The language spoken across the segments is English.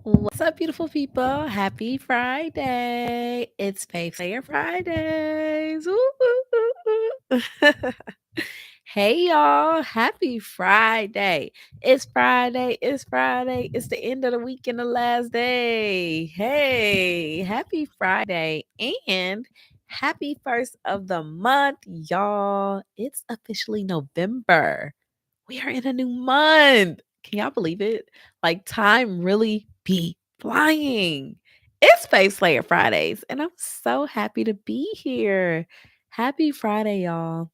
What's up, beautiful people? Happy Friday. It's Faith Sayer Fridays. Woo, woo, woo, woo. Hey, y'all. Happy Friday. It's Friday. It's Friday. It's the end of the week and the last day. Hey, happy Friday. And happy first of the month, y'all. It's officially November. We are in a new month. Can y'all believe it? Like time really be flying. It's Faith Slayer Fridays, and I'm so happy to be here. Happy Friday, y'all.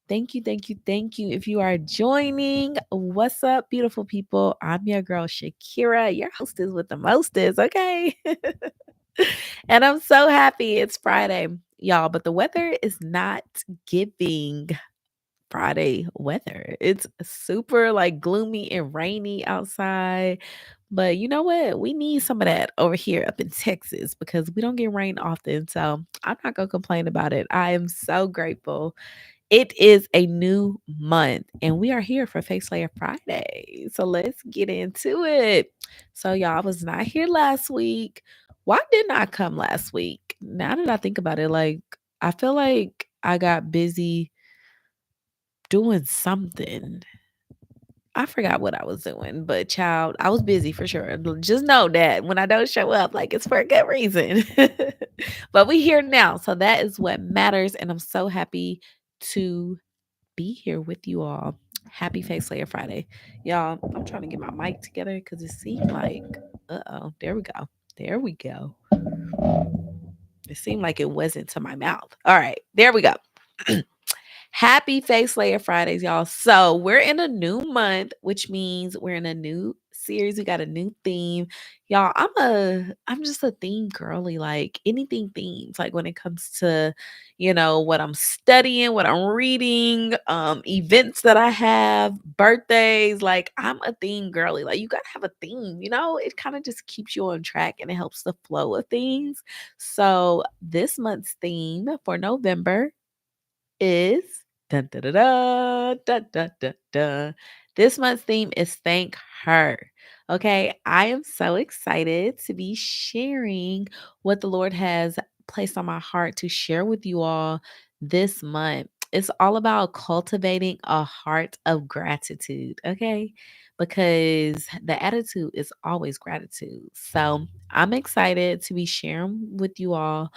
Thank you, thank you, thank you. If you are joining, what's up, beautiful people? I'm your girl, SHAKERA, your hostess with the mostest, okay? And I'm so happy it's Friday, y'all, but the weather is not giving Friday weather. It's super like gloomy and rainy outside. But you know what? We need some of that over here up in Texas because we don't get rain often. So I'm not going to complain about it. I am so grateful. It is a new month and we are here for Face Layer Friday. So let's get into it. So, y'all, I was not here last week. Why didn't I come last week? Now that I think about it, like, I feel like I got busy doing something. I forgot what I was doing, but child, I was busy for sure. Just know that when I don't show up, like it's for a good reason. But we here now. So that is what matters. And I'm so happy to be here with you all. Happy Face Layer Friday. Y'all, I'm trying to get my mic together because it seemed like, there we go. There we go. It seemed like it wasn't to my mouth. All right, there we go. Happy Face Layer Fridays, y'all. So we're in a new month, which means we're in a new series. We got a new theme. Y'all, I'm just a theme girly, like anything themes, like when it comes to, what I'm studying, what I'm reading, events that I have, birthdays, like I'm a theme girly. Like you gotta have a theme, it kind of just keeps you on track and it helps the flow of things. So this month's theme for November is dun, da, da, da, da, da, da, da. This month's theme is Thank Her. Okay, I am so excited to be sharing what the Lord has placed on my heart to share with you all this month. It's all about cultivating a heart of gratitude, okay? Because the attitude is always gratitude. So I'm excited to be sharing with you all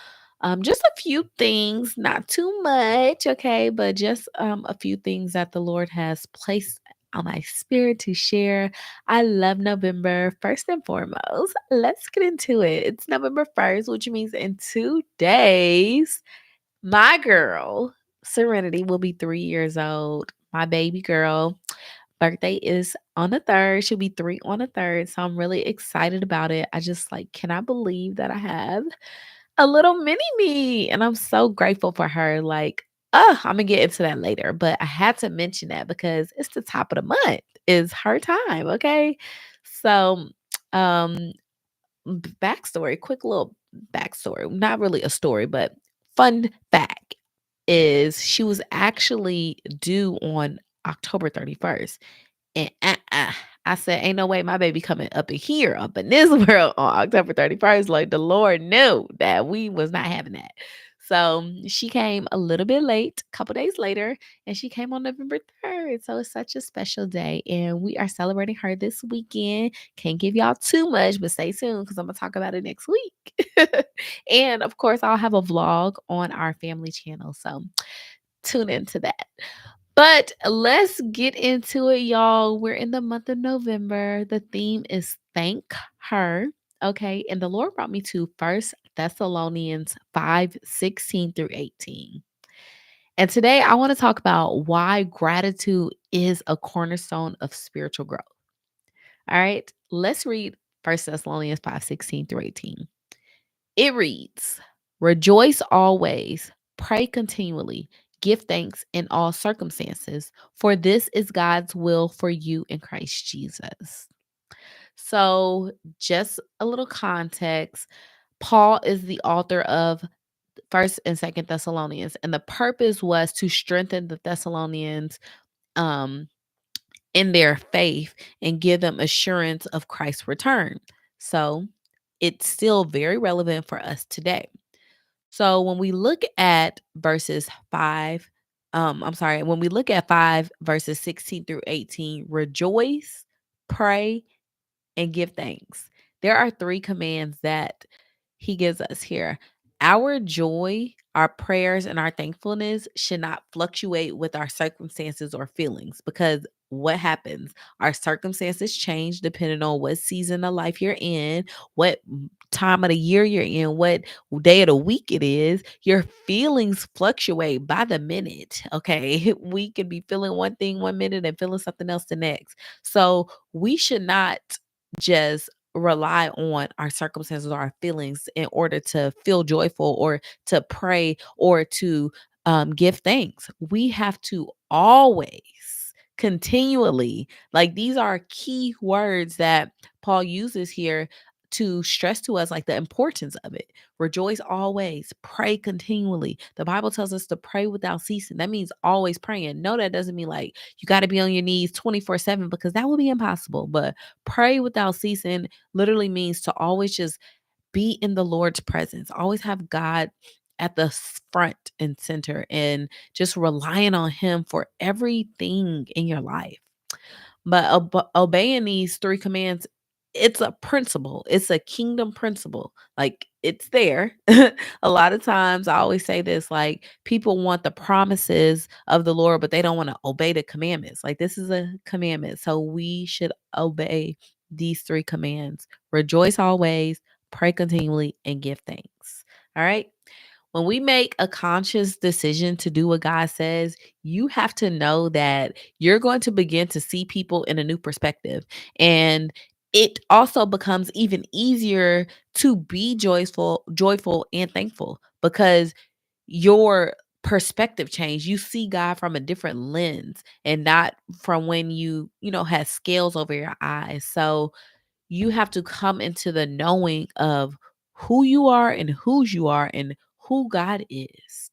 just a few things, not too much, okay, but just a few things that the Lord has placed on my spirit to share. I love November. First and foremost, let's get into it. It's November 1st, which means in 2 days, my girl, Serenity, will be 3 years old. My baby girl. Birthday is on the 3rd. She'll be 3 on the 3rd. So I'm really excited about it. I just like cannot believe that I have a little mini me, and I'm so grateful for her. Like, I'm gonna get into that later, but I had to mention that because it's the top of the month. Is her time, okay? So, um, backstory, quick little backstory. Not really a story, but fun fact is she was actually due on October 31st. And I said, ain't no way my baby coming up in here, up in this world on October 31st. Like the Lord knew that we was not having that. So she came a little bit late, a couple days later, and she came on November 3rd. So it's such a special day. And we are celebrating her this weekend. Can't give y'all too much, but stay tuned because I'm going to talk about it next week. And of course, I'll have a vlog on our family channel. So tune into that. But let's get into it, y'all. We're in the month of November. The theme is Thank Her. Okay. And the Lord brought me to First Thessalonians 5:16-18. And today I want to talk about why gratitude is a cornerstone of spiritual growth. All right. Let's read First Thessalonians 5:16-18. It reads, Rejoice always, pray continually, give thanks in all circumstances, for this is God's will for you in Christ Jesus. So, just a little context. Paul is the author of First and Second Thessalonians, and the purpose was to strengthen the Thessalonians um, in their faith and give them assurance of Christ's return. So it's still very relevant for us today. So when we look at verses 5, when we look at 5 verses 16 through 18, rejoice, pray, and give thanks. There are three commands that he gives us here. Our joy, our prayers, and our thankfulness should not fluctuate with our circumstances or feelings, because what happens? Our circumstances change depending on what season of life you're in, what time of the year you're in, what day of the week it is. Your feelings fluctuate by the minute. Okay. We can be feeling one thing one minute and feeling something else the next. So we should not just rely on our circumstances or our feelings in order to feel joyful or to pray or to give thanks. We have to always continually, like, these are key words that Paul uses here to stress to us, like, the importance of it. Rejoice always, pray continually. The Bible tells us to pray without ceasing. That means always praying. No, that doesn't mean like you got to be on your knees 24/7, because that would be impossible. But pray without ceasing literally means to always just be in the Lord's presence, always have God at the front and center, and just relying on Him for everything in your life. But obeying these three commands, it's a principle. It's a kingdom principle. Like, it's there. A lot of times I always say this, like, people want the promises of the Lord, but they don't want to obey the commandments. Like, this is a commandment. So we should obey these three commands. Rejoice always, pray continually, and give thanks. All right. When we make a conscious decision to do what God says, you have to know that you're going to begin to see people in a new perspective. And it also becomes even easier to be joyful and thankful, because your perspective change. You see God from a different lens, and not from when you had scales over your eyes. So you have to come into the knowing of who you are and whose you are and who God is.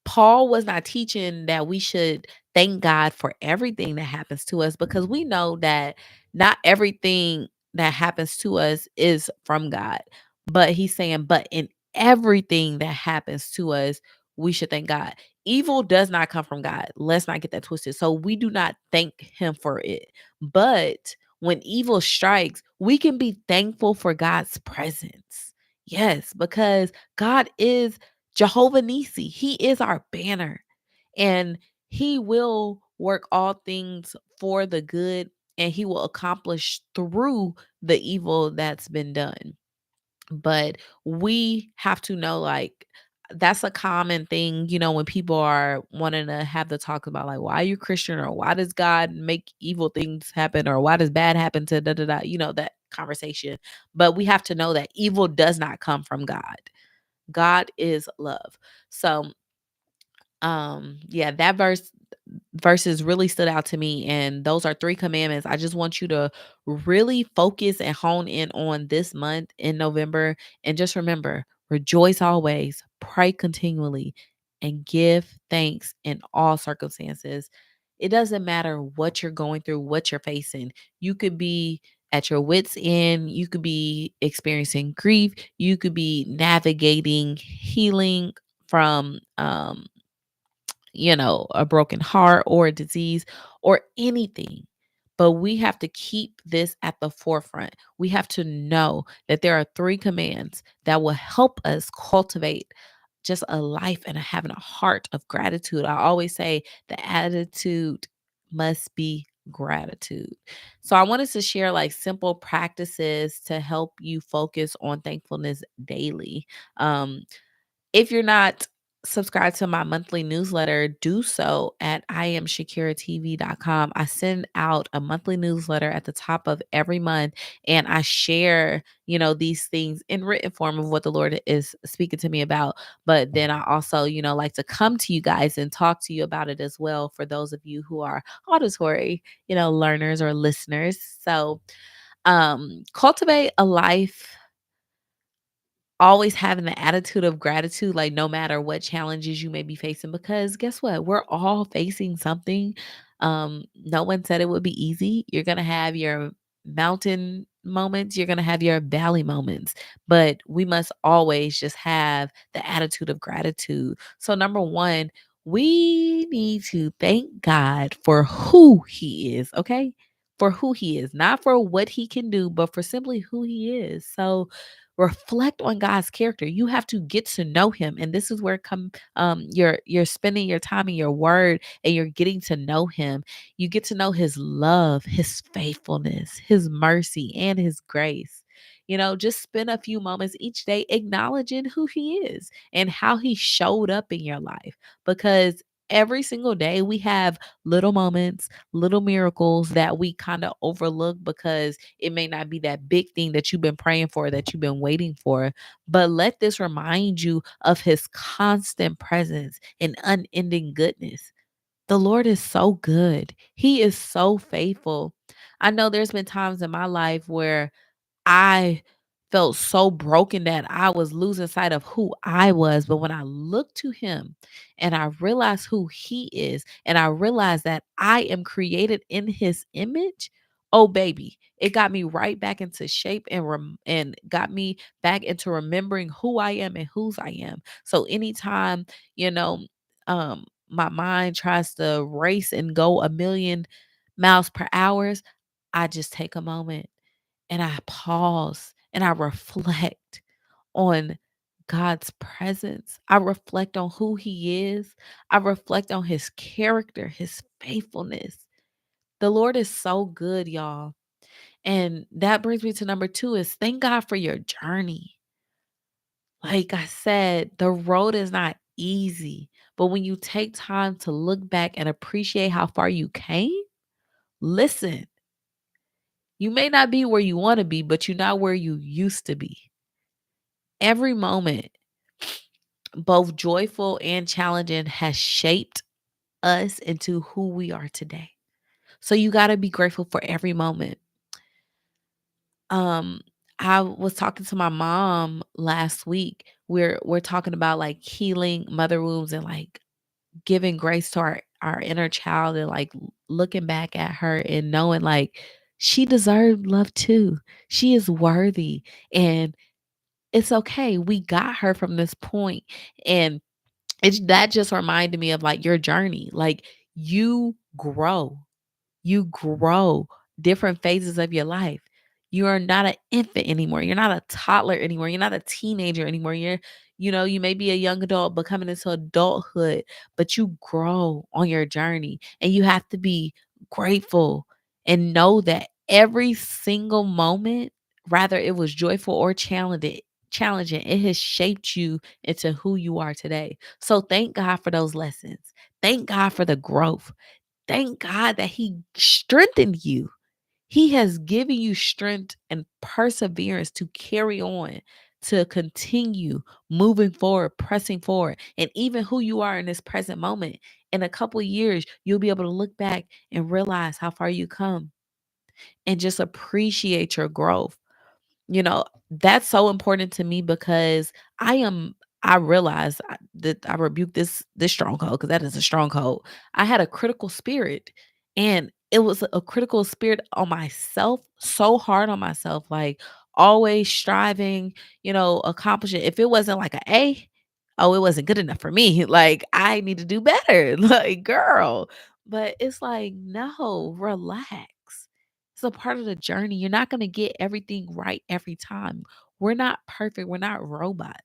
Paul was not teaching that we should thank God for everything that happens to us, because we know that not everything that happens to us is from God. But he's saying, but in everything that happens to us, we should thank God. Evil does not come from God. Let's not get that twisted. So we do not thank him for it. But when evil strikes, we can be thankful for God's presence. Yes, because God is Jehovah Nisi. He is our banner, and he will work all things for the good, and he will accomplish through the evil that's been done. But we have to know, like, that's a common thing, when people are wanting to have the talk about, like, why are you Christian, or why does God make evil things happen, or why does bad happen to da da da, that conversation. But we have to know that evil does not come from God. God is love. So yeah, that verses really stood out to me, and those are three commandments I just want you to really focus and hone in on this month in November. And just remember, rejoice always, pray continually, and give thanks in all circumstances. It doesn't matter what you're going through, what you're facing. You could be at your wits end, you could be experiencing grief, you could be navigating healing from a broken heart or a disease or anything. But we have to keep this at the forefront. We have to know that there are three commands that will help us cultivate just a life and having a heart of gratitude. I always say the attitude must be gratitude. So I wanted to share, like, simple practices to help you focus on thankfulness daily. If you're not subscribed to my monthly newsletter, do so at iamshakeratv.com. I send out a monthly newsletter at the top of every month, and I share, these things in written form of what the Lord is speaking to me about. But then I also, like to come to you guys and talk to you about it as well, for those of you who are auditory, learners or listeners. So cultivate a life always having the attitude of gratitude, like, no matter what challenges you may be facing, because guess what? We're all facing something. No one said it would be easy. You're going to have your mountain moments, you're going to have your valley moments, but we must always just have the attitude of gratitude. So, number one, we need to thank God for who He is, okay? For who He is, not for what He can do, but for simply who He is. So, reflect on God's character. You have to get to know Him, and this is where you're spending your time in your word, and you're getting to know Him. You get to know His love, His faithfulness, His mercy, and His grace. Just spend a few moments each day acknowledging who He is and how He showed up in your life, because every single day we have little moments, little miracles that we kind of overlook because it may not be that big thing that you've been praying for, that you've been waiting for. But let this remind you of His constant presence and unending goodness. The Lord is so good. He is so faithful. I know there's been times in my life where I felt so broken that I was losing sight of who I was. But when I look to Him and I realize who He is, and I realize that I am created in His image, oh baby, it got me right back into shape, and got me back into remembering who I am and whose I am. So anytime, you know, my mind tries to race and go a million miles per hours, I just take a moment and I pause and I reflect on God's presence. I reflect on who He is. I reflect on His character, His faithfulness. The Lord is so good, y'all. And that brings me to number two, is thank God for your journey. Like I said, the road is not easy, but when you take time to look back and appreciate how far you came, listen, you may not be where you want to be, but you're not where you used to be. Every moment, both joyful and challenging, has shaped us into who we are today. So you got to be grateful for every moment. Um I was talking to my mom last week. We're talking about like healing mother wounds and like giving grace to our inner child, and like looking back at her and knowing like she deserved love too. She is worthy, and it's okay. We got her from this point, and that just reminded me of like your journey. Like you grow different phases of your life. You are not an infant anymore. You're not a toddler anymore. You're not a teenager anymore. You may be a young adult becoming into adulthood, but you grow on your journey, and you have to be grateful and know that every single moment, rather it was joyful or challenging, it has shaped you into who you are today. So thank God for those lessons. Thank God for the growth. Thank God that He strengthened you. He has given you strength and perseverance to carry on, to continue moving forward, pressing forward, and even who you are in this present moment. In a couple of years, you'll be able to look back and realize how far you come, and just appreciate your growth. That's so important to me, because I realize that I rebuke this stronghold, because that is a stronghold. I had a critical spirit, and it was a critical spirit on myself, so hard on myself, like always striving, accomplishing. If it wasn't like oh, it wasn't good enough for me. Like I need to do better. Like, girl. But it's like, no, relax. It's a part of the journey. You're not going to get everything right every time. We're not perfect. We're not robots.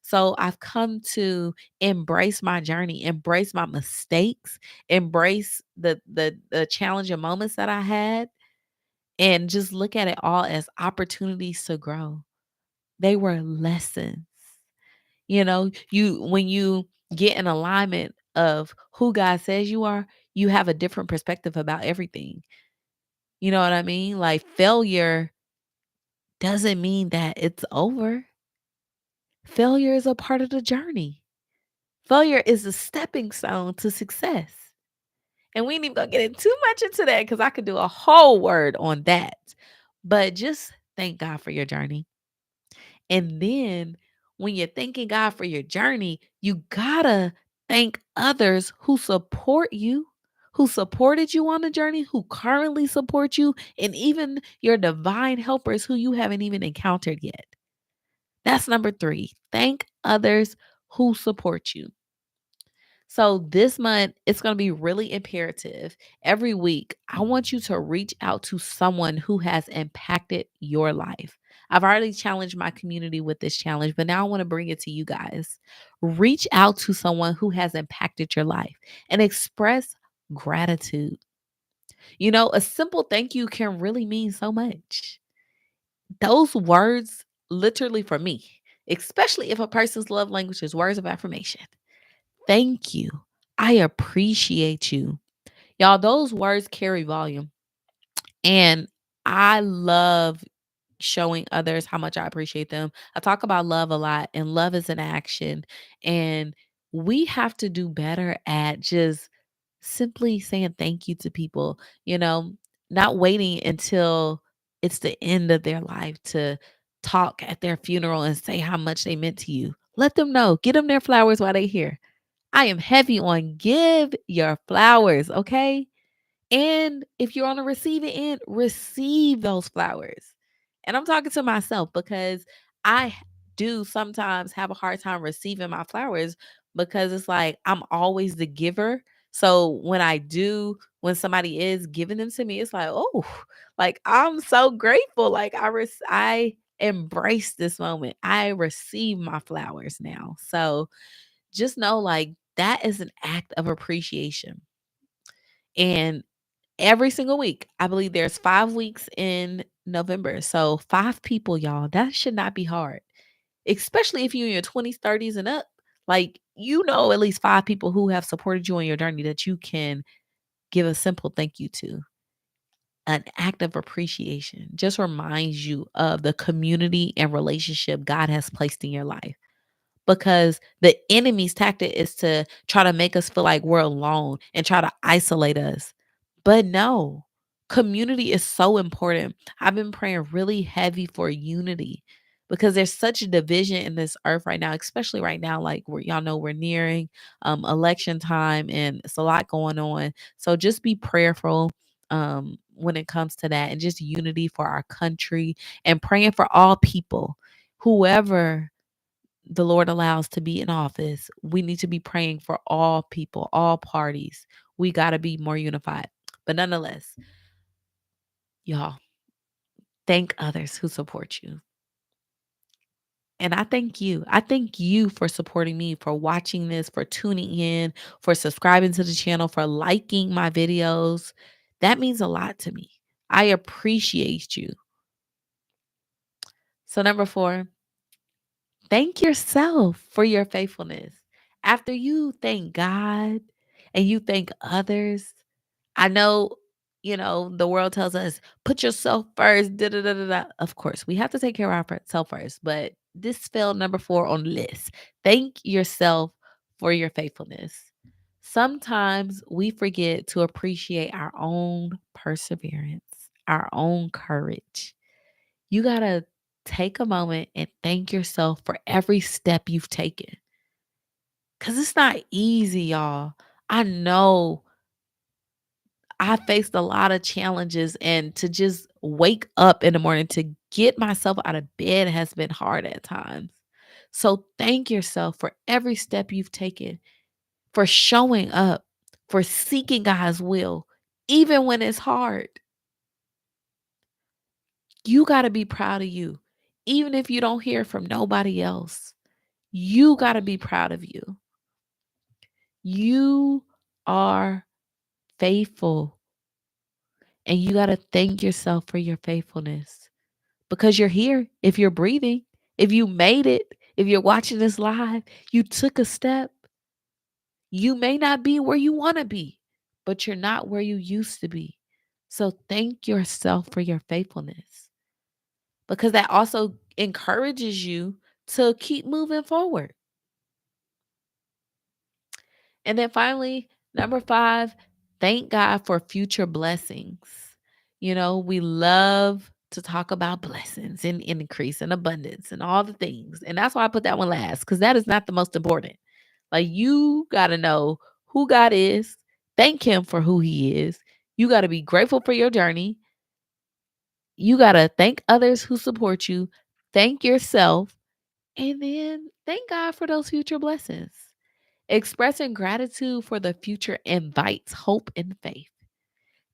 So I've come to embrace my journey, embrace my mistakes, embrace the challenging moments that I had, and just look at it all as opportunities to grow. They were lessons. You when you get in alignment of who God says you are, you have a different perspective about everything. You know what I mean? Like failure doesn't mean that it's over. Failure is a part of the journey. Failure is a stepping stone to success. And we ain't even gonna get too much into that, because I could do a whole word on that. But just thank God for your journey. And then when you're thanking God for your journey, you gotta thank others who support you, who supported you on the journey, who currently support you, and even your divine helpers who you haven't even encountered yet. That's number 3. Thank others who support you. So this month, it's going to be really imperative. Every week, I want you to reach out to someone who has impacted your life. I've already challenged my community with this challenge, but now I want to bring it to you guys. Reach out to someone who has impacted your life and express gratitude. A simple thank you can really mean so much. Those words, literally for me, especially if a person's love language is words of affirmation. Thank you. I appreciate you. Y'all, those words carry volume. And I love showing others how much I appreciate them. I talk about love a lot, and love is an action. And we have to do better at just simply saying thank you to people, not waiting until it's the end of their life to talk at their funeral and say how much they meant to you. Let them know, get them their flowers while they're here. I am heavy on give your flowers, okay? And if you're on the receiving end, receive those flowers. And I'm talking to myself because do sometimes have a hard time receiving my flowers because it's like I'm always the giver. So when somebody is giving them to me, it's like, oh, like I'm so grateful. Like I embrace this moment. I receive my flowers now. So just know like that is an act of appreciation. And every single week, I believe there's 5 weeks in November. So 5 people, y'all, that should not be hard. Especially if you're in your 20s, 30s and up. Like, at least 5 people who have supported you on your journey that you can give a simple thank you to. An act of appreciation just reminds you of the community and relationship God has placed in your life, because the enemy's tactic is to try to make us feel like we're alone and try to isolate us. But no, community is so important. I've been praying really heavy for unity because there's such a division in this earth right now, especially right now, like y'all know we're nearing election time and it's a lot going on. So just be prayerful when it comes to that, and just unity for our country, and praying for all people, whoever the Lord allows to be in office. We need to be praying for all people, all parties. We got to be more unified. But nonetheless, y'all, thank others who support you. And I thank you. I thank you for supporting me, for watching this, for tuning in, for subscribing to the channel, for liking my videos. That means a lot to me. I appreciate you. So, number 4, thank yourself for your faithfulness. After you thank God and you thank others, I know, the world tells us, put yourself first. Da, da, da, da, da. Of course, we have to take care of ourselves first, but this fell number 4 on the list. Thank yourself for your faithfulness. Sometimes we forget to appreciate our own perseverance, our own courage. You got to take a moment and thank yourself for every step you've taken. Because it's not easy, y'all. I know I faced a lot of challenges, and to just wake up in the morning to get myself out of bed has been hard at times. So thank yourself for every step you've taken, for showing up, for seeking God's will, even when it's hard. You got to be proud of you, even if you don't hear from nobody else. You got to be proud of you. You are faithful, and you got to thank yourself for your faithfulness, because you're here. If you're breathing, if you made it, if you're watching this live, you took a step. You may not be where you want to be, but you're not where you used to be. So thank yourself for your faithfulness, because that also encourages you to keep moving forward. And then finally, number 5, thank God for future blessings. We love to talk about blessings and increase and abundance and all the things. And that's why I put that one last, because that is not the most important. Like, you got to know who God is, Thank him for who he is. You got to be grateful for your journey. You got to thank others who support you. Thank yourself. And then thank God for those future blessings. Expressing gratitude for the future invites hope and faith.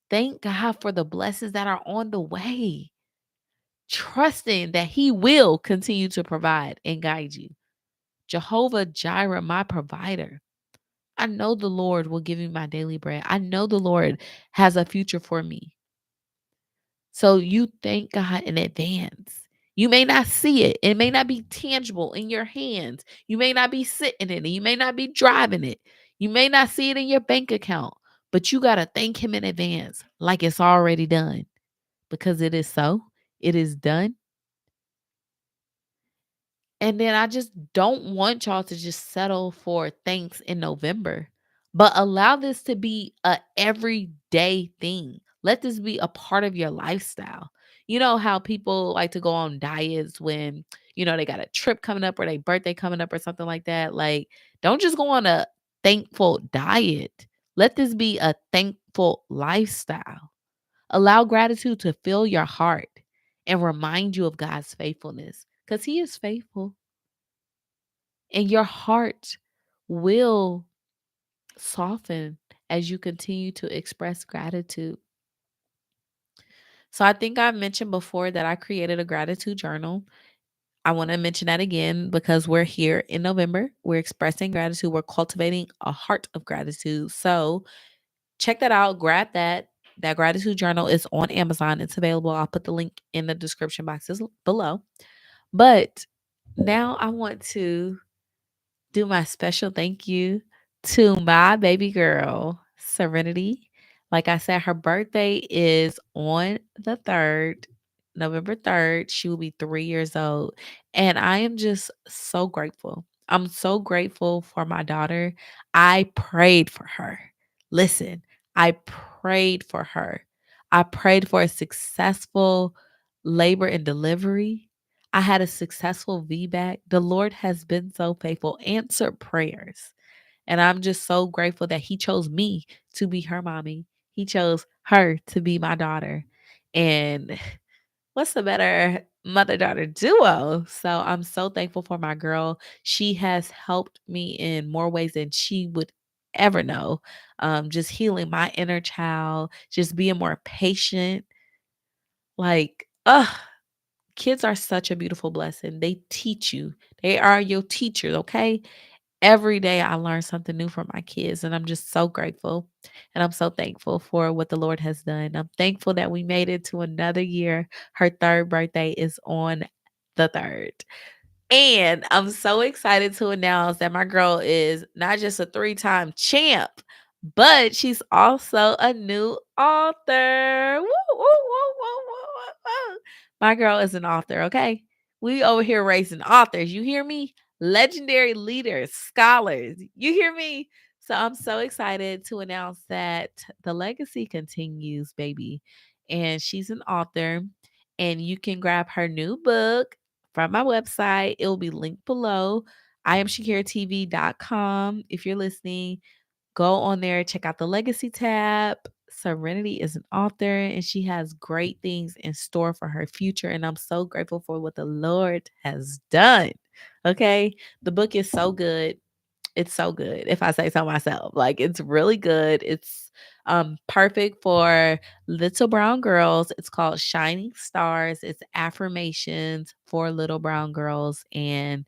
Thank God for the blessings that are on the way. Trusting that he will continue to provide and guide you. Jehovah Jireh, my provider. I know the Lord will give me my daily bread. I know the Lord has a future for me. So you thank God in advance. You may not see it. It may not be tangible in your hands. You may not be sitting in it. You may not be driving it. You may not see it in your bank account. But you got to thank him in advance like it's already done. Because it is so. It is done. And then I just don't want y'all to just settle for thanks in November, but allow this to be a everyday thing. Let this be a part of your lifestyle. You know how people like to go on diets when, they got a trip coming up or their birthday coming up or something like that. Like, don't just go on a thankful diet. Let this be a thankful lifestyle. Allow gratitude to fill your heart and remind you of God's faithfulness because he is faithful. And your heart will soften as you continue to express gratitude. So I think I mentioned before that I created a gratitude journal. I want to mention that again because we're here in November. We're expressing gratitude. We're cultivating a heart of gratitude. So check that out. Grab that. That gratitude journal is on Amazon. It's available. I'll put the link in the description boxes below. But now I want to do my special thank you to my baby girl, Serenity. Like I said, her birthday is on the 3rd, November 3rd. She will be 3 years old. And I am just so grateful. I'm so grateful for my daughter. I prayed for her. Listen, I prayed for her. I prayed for a successful labor and delivery. I had a successful VBAC. The Lord has been so faithful, answered prayers. And I'm just so grateful that He chose me to be her mommy. He chose her to be my daughter. And what's a better mother daughter duo? So I'm so thankful for my girl. She has helped me in more ways than she would ever know. Just healing my inner child, just being more patient. Like, kids are such a beautiful blessing. They teach you. They are your teachers, okay? Every day I learn something new from my kids, and I'm just so grateful. And I'm so thankful for what the Lord has done. I'm thankful that we made it to another year. Her 3rd birthday is on the 3rd. And I'm so excited to announce that my girl is not just a 3-time champ, but she's also a new author. Woo, woo, woo, woo, woo, woo, woo. My girl is an author, okay? We over here raising authors. You hear me? Legendary leaders, scholars. You hear me? So I'm so excited to announce that the legacy continues, baby. And she's an author, and you can grab her new book from my website. It will be linked below. I am SHAKERATV.com. If you're listening, go on there, check out the legacy tab. Serenity is an author and she has great things in store for her future. And I'm so grateful for what the Lord has done. Okay. The book is so good. It's so good, if I say so myself. Like, it's really good. It's perfect for little brown girls. It's called Shining Stars. It's affirmations for little brown girls, and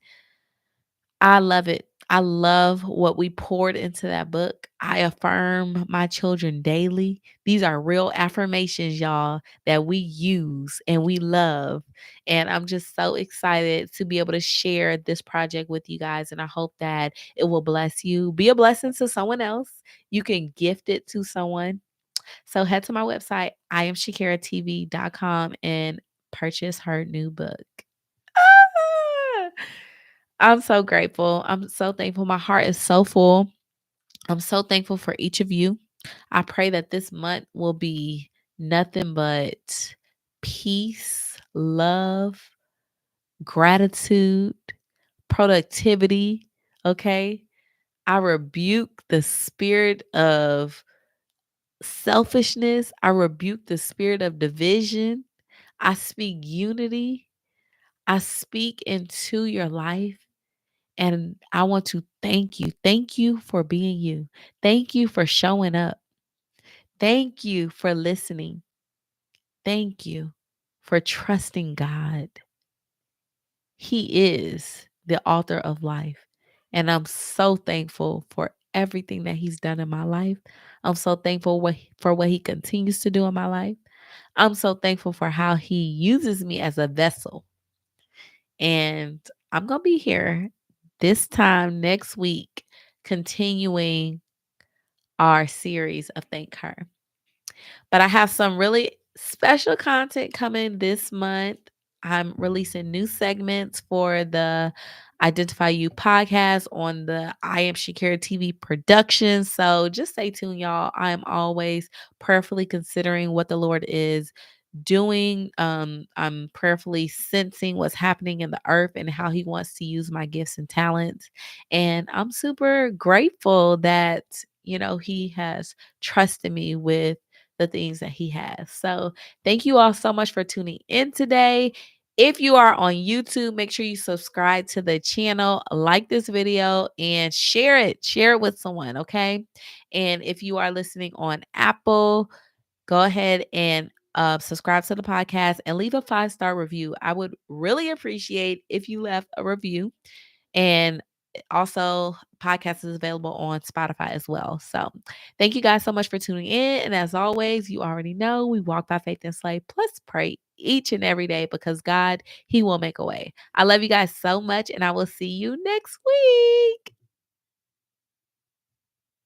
I love it. I love what we poured into that book. I affirm my children daily. These are real affirmations, y'all, that we use and we love. And I'm just so excited to be able to share this project with you guys. And I hope that it will bless you. Be a blessing to someone else. You can gift it to someone. So head to my website, IamShakeraTV.com, and purchase her new book. Ah! I'm so grateful. I'm so thankful. My heart is so full. I'm so thankful for each of you. I pray that this month will be nothing but peace, love, gratitude, productivity. Okay. I rebuke the spirit of selfishness. I rebuke the spirit of division. I speak unity. I speak into your life. And I want to thank you. Thank you for being you. Thank you for showing up. Thank you for listening. Thank you for trusting God. He is the author of life. And I'm so thankful for everything that He's done in my life. I'm so thankful for what He continues to do in my life. I'm so thankful for how He uses me as a vessel. And I'm going to be here this time next week, continuing our series of thankHER. But I have some really special content coming this month. I'm releasing new segments for the Identify You podcast on the I Am SHAKERA TV production. So just stay tuned, y'all. I am always prayerfully considering what the Lord is doing. I'm prayerfully sensing what's happening in the earth and how He wants to use my gifts and talents. And I'm super grateful that, He has trusted me with the things that He has. So thank you all so much for tuning in today. If you are on YouTube, make sure you subscribe to the channel, like this video, and share it. Share it with someone, okay? And if you are listening on Apple, go ahead and subscribe to the podcast and leave a 5-star review. I would really appreciate if you left a review. And also, podcast is available on Spotify as well. So thank you guys so much for tuning in. And as always, you already know we walk by faith and slay, plus pray each and every day because God, He will make a way. I love you guys so much, and I will see you next week.